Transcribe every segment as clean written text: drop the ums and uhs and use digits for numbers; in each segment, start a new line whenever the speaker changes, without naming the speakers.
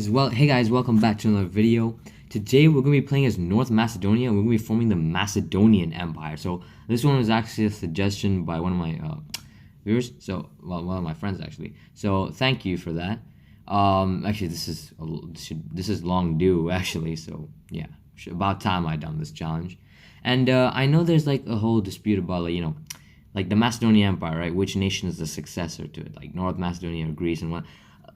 Hey guys, welcome back to another video. Today we're going to be playing as North Macedonia. We're going to be forming the Macedonian Empire. So this one was actually a suggestion by one of my viewers. One of my friends actually. So thank you for that. Actually this is long due actually. So yeah, about time I done this challenge. And I know there's like a whole dispute about like the Macedonian Empire, right? Which nation is the successor to it, like North Macedonia or Greece and what.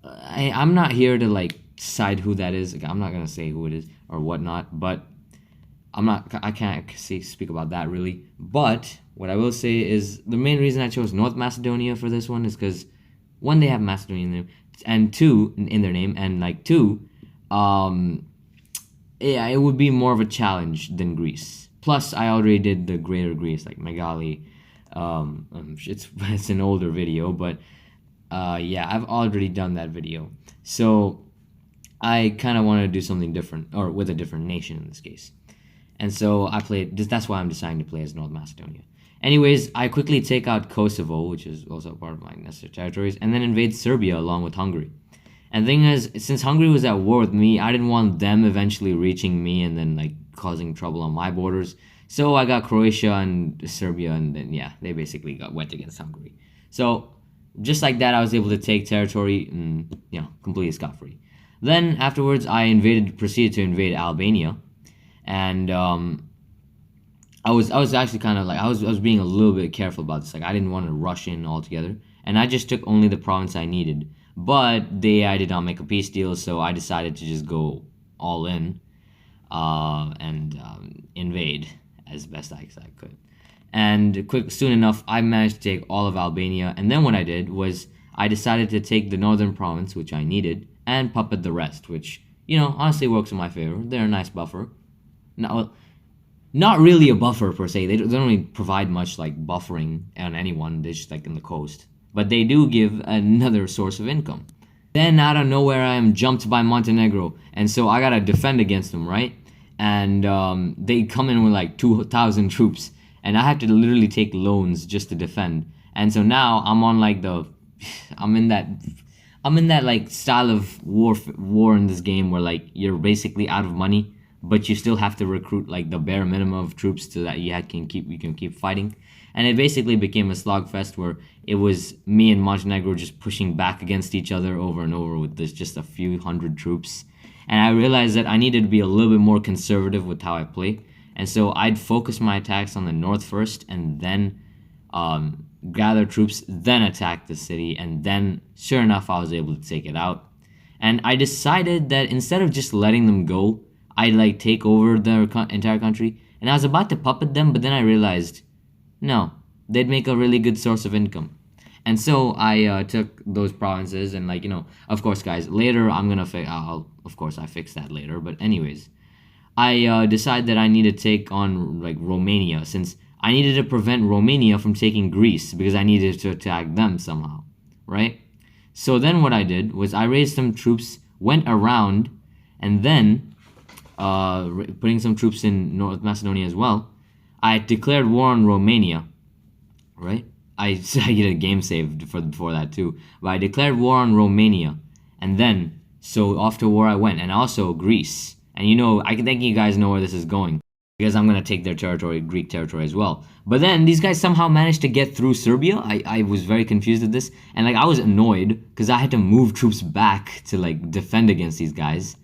I'm not here to like decide who that is. Like, I'm not gonna say who it is or whatnot, but I can't speak about that really. But what I will say is the main reason I chose North Macedonia for this one is because one, they have Macedonian name, and two, in their name, and like two, yeah, it would be more of a challenge than Greece. Plus, I already did the Greater Greece, like Megali. It's an older video, but yeah, I've already done that video. So I kind of want to do something different, or with a different nation in this case. And so I played, that's why I'm deciding to play as North Macedonia. Anyways, I quickly take out Kosovo, which is also part of my necessary territories, and then invade Serbia along with Hungary. And the thing is, since Hungary was at war with me, I didn't want them eventually reaching me and then like causing trouble on my borders. So I got Croatia and Serbia, and then yeah, they basically went against Hungary. So just like that, I was able to take territory and, completely scot-free. Then afterwards, I proceeded to invade Albania, and I was actually kind of like I was being a little bit careful about this. Like I didn't want to rush in altogether, and I just took only the province I needed. But I did not make a peace deal, so I decided to just go all in and invade as best I could. And soon enough, I managed to take all of Albania. And then what I did was I decided to take the northern province, which I needed, and puppet the rest, which, honestly works in my favor. They're a nice buffer. Not really a buffer per se. They don't really provide much like buffering on anyone. They're just like in the coast. But they do give another source of income. Then out of nowhere, I am jumped by Montenegro. And so I gotta defend against them, right? And they come in with like 2,000 troops. And I have to literally take loans just to defend. And so now I'm on like I'm in that like style of war in this game where like you're basically out of money, but you still have to recruit like the bare minimum of troops so that you can keep fighting. And it basically became a slogfest where it was me and Montenegro just pushing back against each other over and over with just a few hundred troops. And I realized that I needed to be a little bit more conservative with how I play. And so I'd focus my attacks on the north first, and then gather troops, then attack the city, and then, sure enough, I was able to take it out. And I decided that instead of just letting them go, I'd like take over the entire country. And I was about to puppet them, but then I realized, no, they'd make a really good source of income. And so I took those provinces, and of course, guys, later I'm gonna of course I fix that later. But anyways, I decided that I need to take on like Romania, since I needed to prevent Romania from taking Greece because I needed to attack them somehow, right? So then what I did was I raised some troops, went around, and then putting some troops in North Macedonia as well, I declared war on Romania, right? I get a game save before that too, but I declared war on Romania, and then so off to war I went, and also Greece. And I can think you guys know where this is going, because I'm going to take their territory, Greek territory as well. But then these guys somehow managed to get through Serbia. I was very confused at this. And I was annoyed because I had to move troops back to defend against these guys.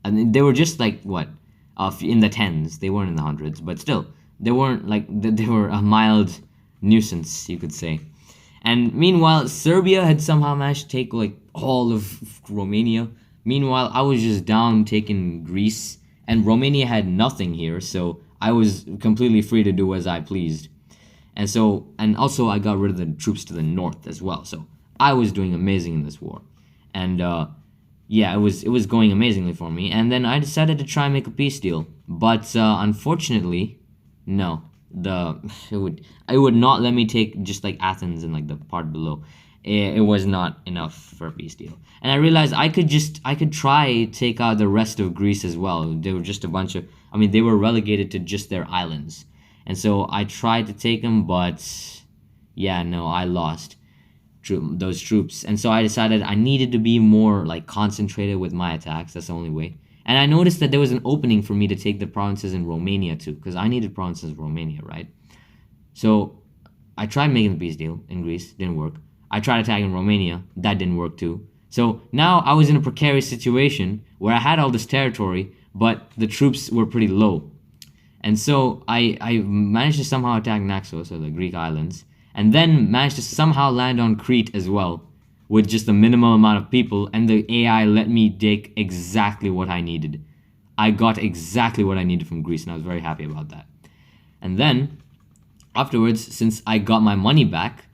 And they were just in the tens. They weren't in the hundreds. But still, they weren't they were a mild nuisance, you could say. And meanwhile, Serbia had somehow managed to take all of Romania. Meanwhile, I was just down taking Greece, and Romania had nothing here, so I was completely free to do as I pleased. And also I got rid of the troops to the north as well, so I was doing amazing in this war. And yeah, it was going amazingly for me. And then I decided to try and make a peace deal, but unfortunately, no. It would not let me take just Athens and the part below. It was not enough for a peace deal. And I realized I could try take out the rest of Greece as well. They were just a bunch of, they were relegated to just their islands. And so I tried to take them, but yeah, no, I lost. those troops. And so I decided I needed to be more like concentrated with my attacks. That's the only way. And I noticed that there was an opening for me to take the provinces in Romania too, because I needed provinces in Romania, right? So I tried making the peace deal in Greece, didn't work. I tried attacking Romania, that didn't work too. So now I was in a precarious situation where I had all this territory, but the troops were pretty low. And so I managed to somehow attack Naxos, or the Greek islands, and then managed to somehow land on Crete as well, with just a minimal amount of people, and the AI let me take exactly what I needed. I got exactly what I needed from Greece, and I was very happy about that. And then, afterwards, since I got my money back,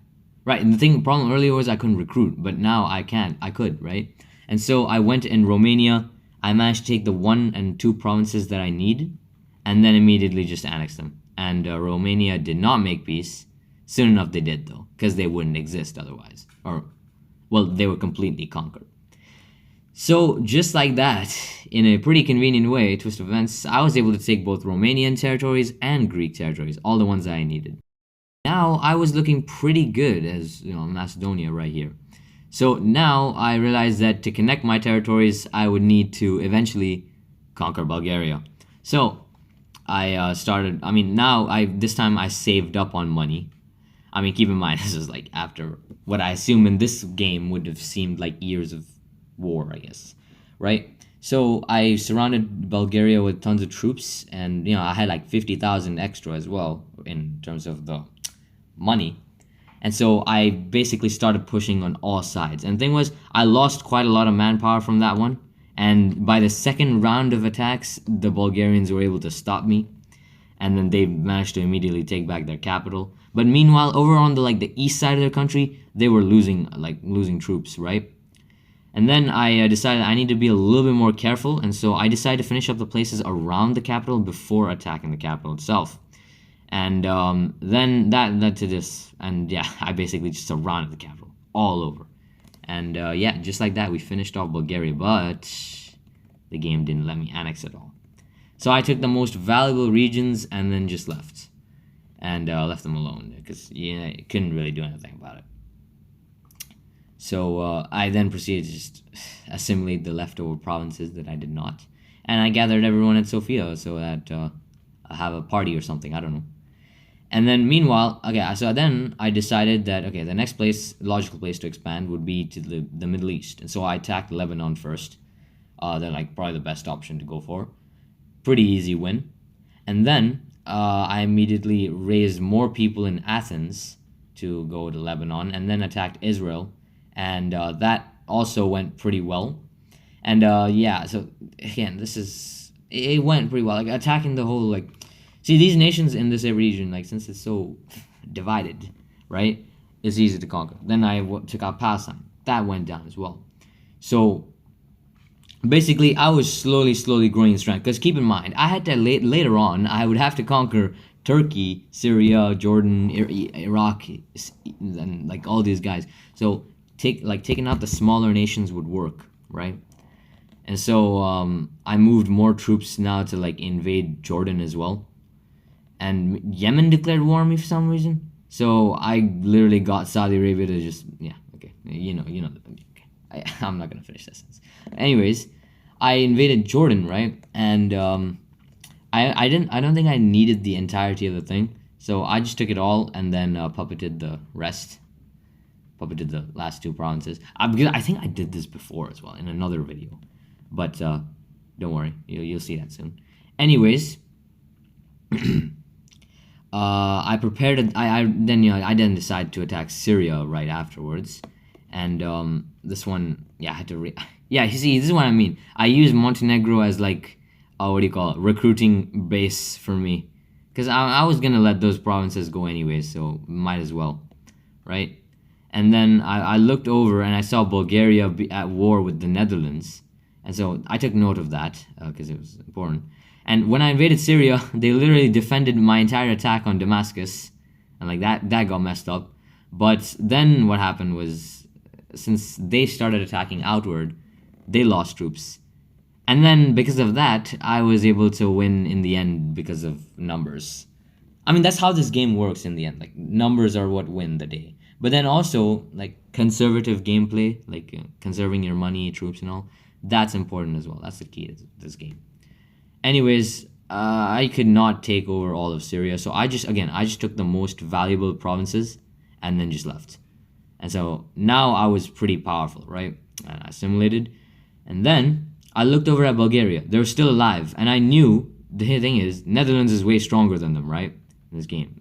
right, and the problem earlier was I couldn't recruit, but now I could, right? And so I went in Romania, I managed to take the 1 and 2 provinces that I needed, and then immediately just annexed them. And Romania did not make peace. Soon enough they did though, because they wouldn't exist otherwise. Or, well, they were completely conquered. So just like that, in a pretty convenient way, twist of events, I was able to take both Romanian territories and Greek territories, all the ones that I needed. Now I was looking pretty good as, Macedonia right here. So now I realized that to connect my territories, I would need to eventually conquer Bulgaria. So I this time I saved up on money. I mean, keep in mind, this is like after what I assume in this game would have seemed like years of war, I guess, right? So I surrounded Bulgaria with tons of troops, and I had like 50,000 extra as well in terms of the money. And so I basically started pushing on all sides. And the thing was, I lost quite a lot of manpower from that one. And by the second round of attacks, the Bulgarians were able to stop me. And then they managed to immediately take back their capital. But meanwhile, over on the east side of their country, they were losing troops, right? And then I decided I need to be a little bit more careful. And so I decided to finish up the places around the capital before attacking the capital itself. And then that led to this. And yeah, I basically just surrounded the capital all over. And yeah, just like that, we finished off Bulgaria. But the game didn't let me annex it all. So I took the most valuable regions and then just left. And left them alone. Because I couldn't really do anything about it. So I then proceeded to just assimilate the leftover provinces that I did not. And I gathered everyone at Sofia so that I have a party or something. I don't know. And then meanwhile, so then I decided that, the next logical place to expand would be to the Middle East. And so I attacked Lebanon first. They're probably the best option to go for. Pretty easy win. And then I immediately raised more people in Athens to go to Lebanon, and then attacked Israel. And that also went pretty well. And so again, it went pretty well. Attacking the whole, see, these nations in this region, since it's so divided, right, it's easy to conquer. Then I took out Palestine. That went down as well. So basically, I was slowly growing in strength. Because keep in mind, I had to later on, I would have to conquer Turkey, Syria, Jordan, Iraq, and all these guys. So taking out the smaller nations would work, right? And so I moved more troops now to invade Jordan as well. And Yemen declared war on me for some reason. So I literally got Saudi Arabia to just, I'm not gonna finish that sentence. Anyways, I invaded Jordan, right? And I don't think I needed the entirety of the thing. So I just took it all and then puppeted the rest. Puppeted the last 2 provinces. I think I did this before as well in another video. But don't worry, you'll see that soon. Anyways, I prepared. I then decided to attack Syria right afterwards, and this one, I had to. You see, this is what I mean. I used Montenegro as recruiting base for me, because I was gonna let those provinces go anyways, so might as well, right? And then I looked over and I saw Bulgaria be at war with the Netherlands, and so I took note of that because it was important. And when I invaded Syria, they literally defended my entire attack on Damascus, and that got messed up. But then what happened was, since they started attacking outward, they lost troops. And then because of that, I was able to win in the end because of numbers. I mean, that's how this game works in the end. Numbers are what win the day. But then also like conservative gameplay, like conserving your money, troops, and all. That's important as well. That's the key to this game. Anyways, I could not take over all of Syria, so I just took the most valuable provinces and then just left. And so now I was pretty powerful, right? And I assimilated. And then I looked over at Bulgaria. They were still alive. And I knew the thing is, Netherlands is way stronger than them, right? In this game.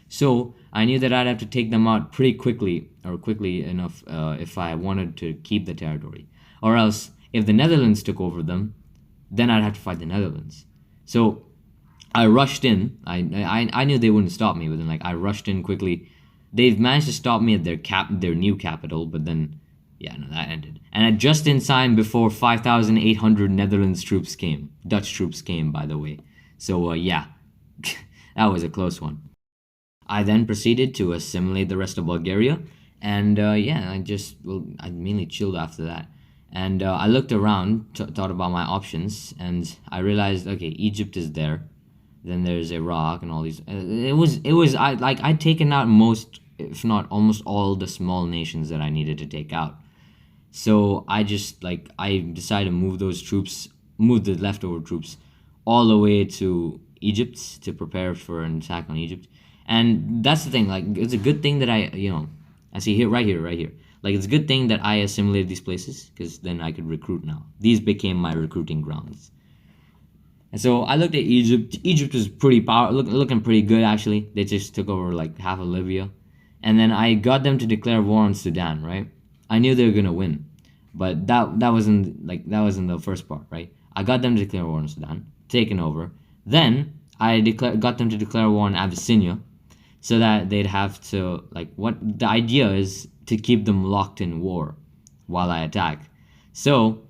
So I knew that I'd have to take them out pretty quickly, or quickly enough, if I wanted to keep the territory. Or else, if the Netherlands took over them, then I'd have to fight the Netherlands. So I rushed in. I knew they wouldn't stop me, but then like I rushed in quickly. They've managed to stop me at their new capital, but then, yeah, no, that ended. And just in time before 5,800 Netherlands troops came. Dutch troops came, by the way. So, yeah, that was a close one. I then proceeded to assimilate the rest of Bulgaria. And, yeah, I mainly chilled after that. And I looked around, thought about my options, and I realized, okay, Egypt is there. Then there's Iraq and all these. I'd taken out most, if not almost all, the small nations that I needed to take out. So I decided to move the leftover troops, all the way to Egypt to prepare for an attack on Egypt. And that's the thing. Like, it's a good thing that I see here, right here. Like, it's a good thing that I assimilated these places, because then I could recruit now. These became my recruiting grounds. And so I looked at Egypt. Egypt was looking pretty good, actually. They just took over like half of Libya. And then I got them to declare war on Sudan, right? I knew they were gonna win. But that wasn't the first part, right? I got them to declare war on Sudan, taken over. Then I got them to declare war on Abyssinia, so that they'd have to, what the idea is to keep them locked in war while I attack. So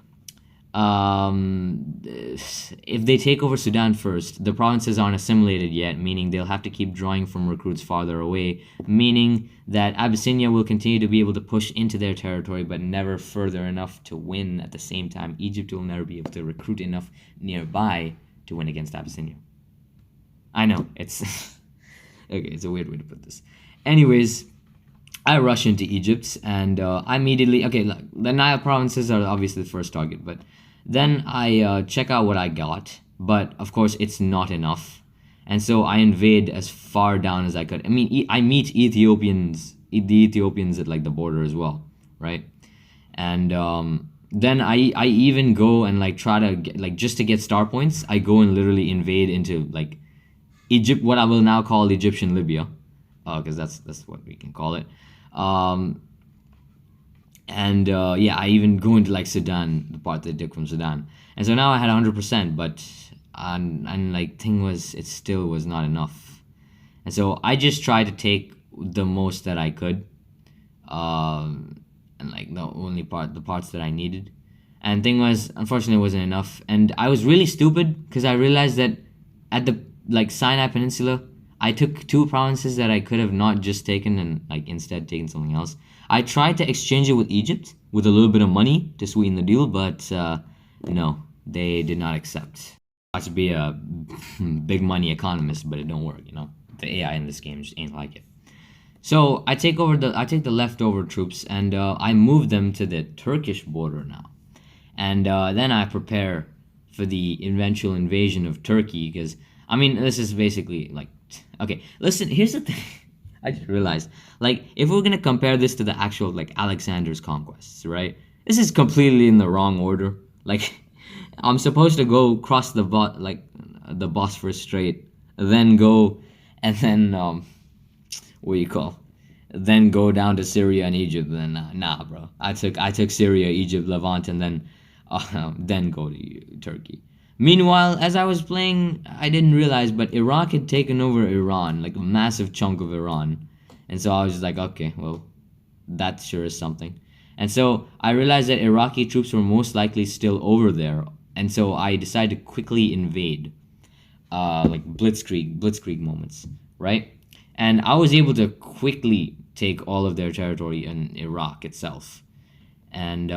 if they take over Sudan first, the provinces aren't assimilated yet, meaning they'll have to keep drawing from recruits farther away, meaning that Abyssinia will continue to be able to push into their territory, but never further enough to win. At the same time, Egypt will never be able to recruit enough nearby to win against Abyssinia. I know, it's okay, it's a weird way to put this. Anyways, I rush into Egypt, and I immediately, look, the Nile provinces are obviously the first target, but then I check out what I got, but of course it's not enough, and so I invade as far down as I could. I mean, I meet the Ethiopians at like the border as well, right? And then I even go and like try to get, just to get star points, I go and literally invade into like Egypt, what I will now call Egyptian Libya, because that's what we can call it. Yeah, I even go into like Sudan, the part they took from Sudan, and so now I had 100%, but thing was, it still was not enough, and so I just tried to take the most that I could, and like the parts that I needed, and thing was, unfortunately, it wasn't enough, and I was really stupid because I realized that at the Sinai Peninsula, I took 2 provinces that I could have not just taken and instead taken something else. I tried to exchange it with Egypt with a little bit of money to sweeten the deal, but no, they did not accept. I should be a big money economist, but it don't work, The AI in this game just ain't like it. So I take the leftover troops and I move them to the Turkish border now, and then I prepare for the eventual invasion of Turkey, because this is basically okay, listen, here's the thing. I just realized, if we're gonna compare this to the actual, Alexander's conquests, right? This is completely in the wrong order. I'm supposed to go cross the Bosphorus Strait, then go, and then, then go down to Syria and Egypt, then, nah, bro. I took Syria, Egypt, Levant, and then go to Turkey. Meanwhile, as I was playing, I didn't realize, but Iraq had taken over Iran, a massive chunk of Iran. And so I was just like, okay, well, that sure is something. And so I realized that Iraqi troops were most likely still over there. And so I decided to quickly invade, blitzkrieg moments, right? And I was able to quickly take all of their territory in Iraq itself. And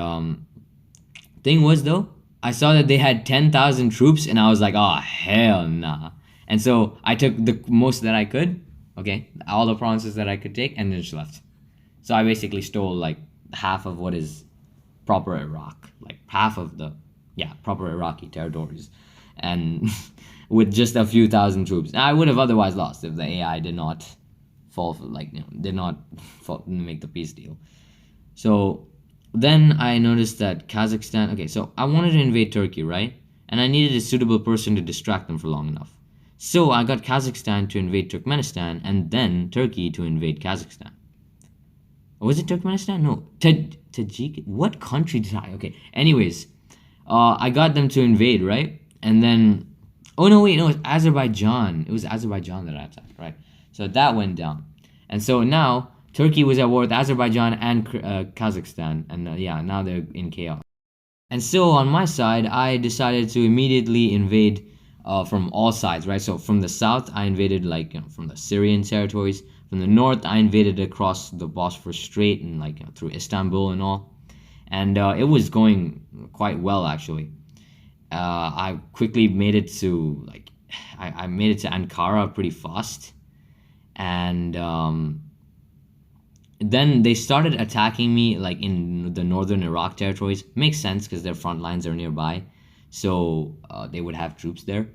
thing was, though, I saw that they had 10,000 troops, and I was like, oh, hell nah. And so I took the most that I could, all the provinces that I could take, and then just left. So I basically stole like half of what is proper Iraq, like half of the proper Iraqi territories, and with just a few thousand troops. I would have otherwise lost if the AI did not fall for, like, did not make the peace deal. So then I noticed that Kazakhstan. Okay, so I wanted to invade Turkey, right? And I needed a suitable person to distract them for long enough. So I got Kazakhstan to invade Turkmenistan, and then Turkey to invade Kazakhstan. Was it Turkmenistan? No, Tajik. What country did I? Okay. Anyways, I got them to invade, right? And then, oh no, wait, no, it was Azerbaijan. It was Azerbaijan that I attacked, right? So that went down, and so now Turkey was at war with Azerbaijan and Kazakhstan, and now they're in chaos. And so on my side, I decided to immediately invade from all sides, right? So from the south, I invaded from the Syrian territories. From the north, I invaded across the Bosphorus Strait and through Istanbul and all. And it was going quite well actually. I quickly made it to I made it to Ankara pretty fast, and then they started attacking me in the northern Iraq territories. Makes sense because their front lines are nearby, so they would have troops there.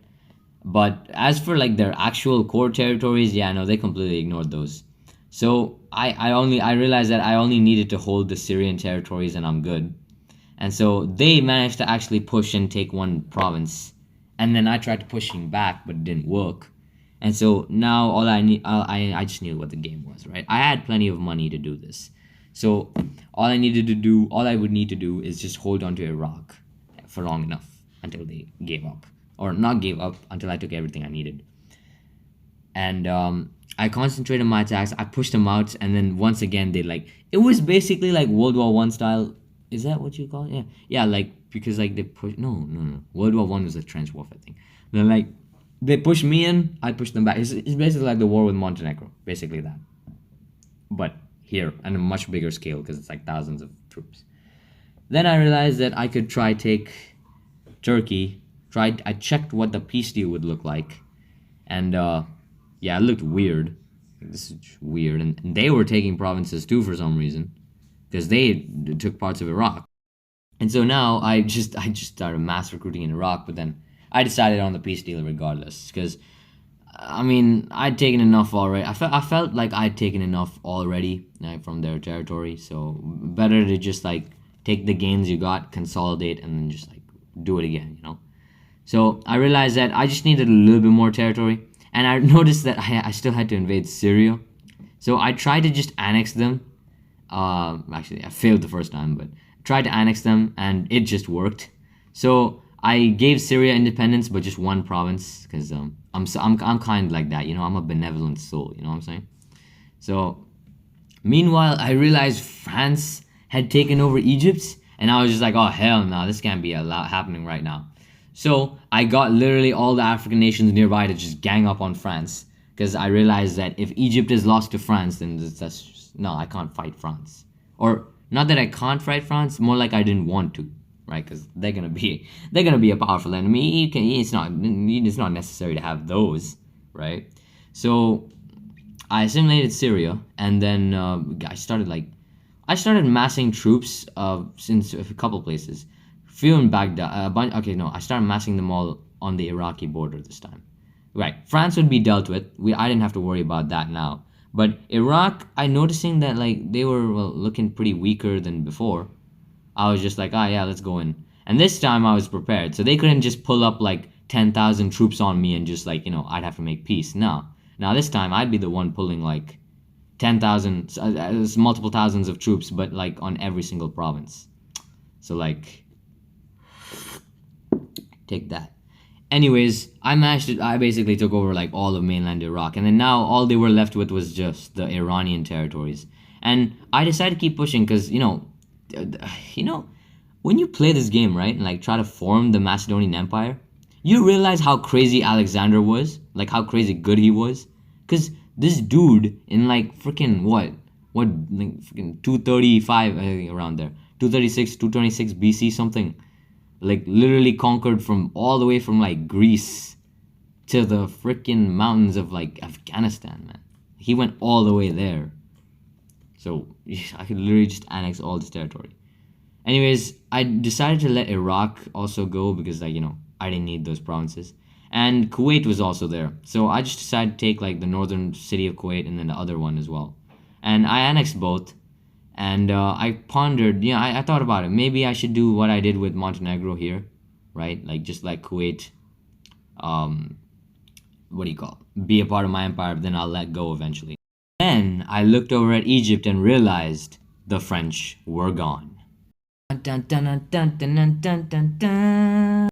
But as for their actual core territories, no, they completely ignored those. So I realized that I only needed to hold the Syrian territories and I'm good. And so they managed to actually push and take one province, and then I tried pushing back, but it didn't work. And so now all I need, I just knew what the game was, right? I had plenty of money to do this, so all I would need to do is just hold on to Iraq for long enough until they gave up, or not gave up until I took everything I needed. And I concentrated my attacks. I pushed them out, and then once again it was basically like World War One style. Is that what you call it? Yeah. Because they push. No. World War One was a trench warfare thing. Then they pushed me in, I pushed them back. It's basically like the war with Montenegro, basically that. But here, on a much bigger scale, because it's thousands of troops. Then I realized that I could try take Turkey. I checked what the peace deal would look like, and it looked weird. This is weird, and they were taking provinces too for some reason, because they took parts of Iraq. And so now I just started mass recruiting in Iraq, but then I decided on the peace deal regardless, because I'd taken enough already. I felt like I'd taken enough already from their territory, so better to just take the gains you got, consolidate, and then just do it again, So I realized that I just needed a little bit more territory, and I noticed that I still had to invade Syria. So I tried to just annex them. Actually, I failed the first time, but tried to annex them, and it just worked. So I gave Syria independence, but just one province, because I'm kind of like that, I'm a benevolent soul, you know what I'm saying? So meanwhile, I realized France had taken over Egypt, and I was just like, oh hell no, this can't be happening right now. So I got literally all the African nations nearby to just gang up on France, because I realized that if Egypt is lost to France, then no, I can't fight France. Or not that I can't fight France, more like I didn't want to, right? Because they're gonna be a powerful enemy. It's not necessary to have those, right? So I assimilated Syria, and then I started massing troops since a couple places. Few in Baghdad, I started massing them all on the Iraqi border this time. Right, France would be dealt with. I didn't have to worry about that now. But Iraq, I noticing that they were looking pretty weaker than before. I was just like, let's go in. And this time I was prepared, so they couldn't just pull up 10,000 troops on me and just I'd have to make peace. No, now this time I'd be the one pulling 10,000, multiple thousands of troops, but on every single province. So take that. Anyways, I basically took over all of mainland Iraq, and then now all they were left with was just the Iranian territories. And I decided to keep pushing because when you play this game, right, and try to form the Macedonian Empire, you realize how crazy Alexander was, how crazy good he was, because this dude in freaking freaking 235, I think, around there, 226 BC something. Literally conquered from all the way from Greece to the freaking mountains of Afghanistan, man. He went all the way there. So I could literally just annex all this territory. Anyways, I decided to let Iraq also go because, like, I didn't need those provinces. And Kuwait was also there. So I just decided to take, like, the northern city of Kuwait and then the other one as well. And I annexed both. And I pondered, I thought about it. Maybe I should do what I did with Montenegro here, right? Like, just like Kuwait, um, what do you call it? Be a part of my empire, but then I'll let go eventually. Then I looked over at Egypt and realized the French were gone. Dun, dun, dun, dun, dun, dun, dun, dun.